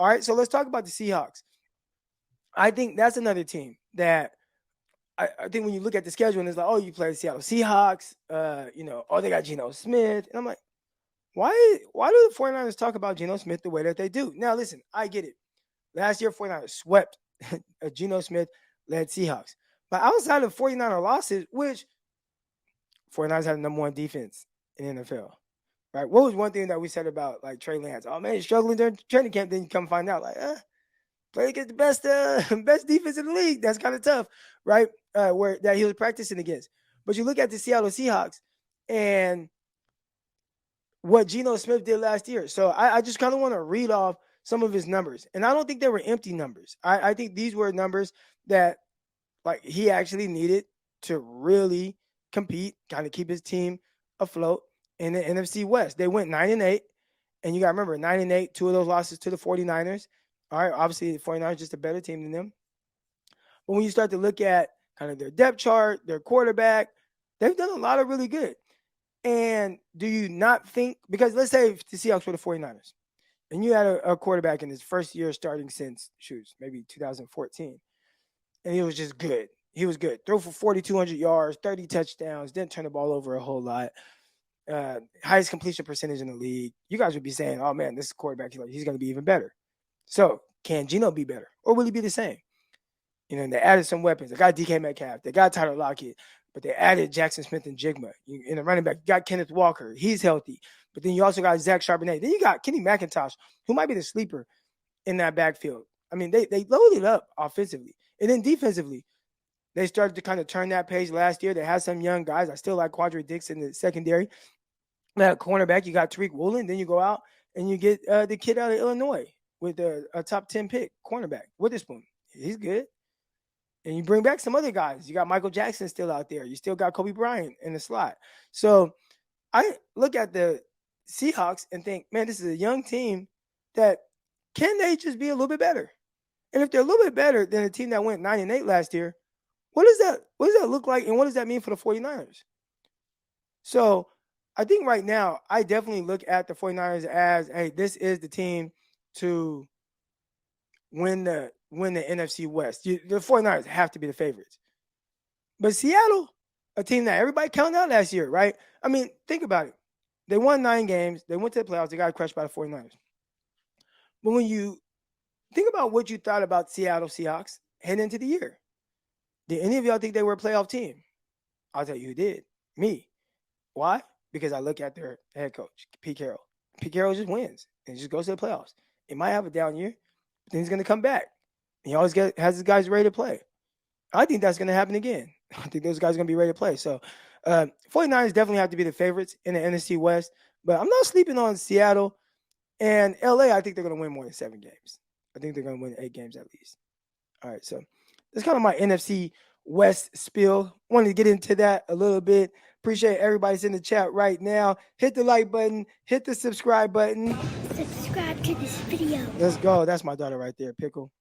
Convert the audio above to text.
All right, so let's talk about the Seahawks. I think that's another team that I think when you look at the schedule and it's like, oh, you play the Seattle Seahawks, oh, they got Geno Smith. And I'm like, why do the 49ers talk about Geno Smith the way that they do? Now, listen, I get it. Last year, 49ers swept a Geno Smith-led Seahawks. But outside of 49er losses, which 49ers have the number one defense in the NFL, right? What was one thing that we said about, like, Trey Lance? Oh, man, he's struggling during training camp. Then you come find out, like, play against the best defense in the league. That's kind of tough, right? Where that he was practicing against. But you look at the Seattle Seahawks and what Geno Smith did last year. So I just kind of want to read off some of his numbers. And I don't think they were empty numbers. I think these were numbers that, like, he actually needed to really compete, kind of keep his team afloat in the NFC West. They went 9-8. And you got to remember, 9-8, 2 of those losses to the 49ers. All right, obviously the 49ers just a better team than them. But when you start to look at kind of their depth chart, their quarterback, they've done a lot of really good. And do you not think, because let's say the Seahawks were the 49ers, and you had a quarterback in his first year starting since, maybe 2014, and he was just good. He was good. Throw for 4,200 yards, 30 touchdowns, didn't turn the ball over a whole lot. Highest completion percentage in the league. You guys would be saying, oh, man, this quarterback, he's going to be even better. So can Geno be better, or will he be the same? And they added some weapons. They got DK Metcalf. They got Tyler Lockett. But they added Jackson Smith and Jigma. In the running back, you got Kenneth Walker. He's healthy. But then you also got Zach Charbonnet. Then you got Kenny McIntosh, who might be the sleeper in that backfield. I mean, they loaded up offensively. And then defensively, they started to kind of turn that page last year. They had some young guys. I still like Quadri Dixon in the secondary. That cornerback, you got Tariq Woolen. Then you go out and you get the kid out of Illinois with a top 10 pick, cornerback, Witherspoon. He's good. And you bring back some other guys. You got Michael Jackson still out there. You still got Kobe Bryant in the slot. So I look at the Seahawks and think, man, this is a young team that can they just be a little bit better? And if they're a little bit better than a team that went 9-8 last year, what does that look like? And what does that mean for the 49ers? So I think right now, I definitely look at the 49ers as, hey, this is the team to win the NFC West. The 49ers have to be the favorites. But Seattle, a team that everybody counted out last year, right? I mean, think about it. They won 9 games. They went to the playoffs. They got crushed by the 49ers. But when you think about what you thought about Seattle Seahawks heading into the year, did any of y'all think they were a playoff team? I'll tell you who did. Me. Why? Because I look at their head coach, Pete Carroll. Pete Carroll just wins and just goes to the playoffs. He might have a down year, but then he's going to come back. He always has his guys ready to play. I think that's going to happen again. I think those guys are going to be ready to play. So 49ers definitely have to be the favorites in the NFC West. But I'm not sleeping on Seattle. And LA, I think they're going to win more than 7 games. I think they're going to win 8 games at least. All right, so that's kind of my NFC West spiel. Wanted to get into that a little bit. Appreciate everybody's in the chat right now. Hit the like button. Hit the subscribe button. Subscribe to this video. Let's go. That's my daughter right there, Pickle.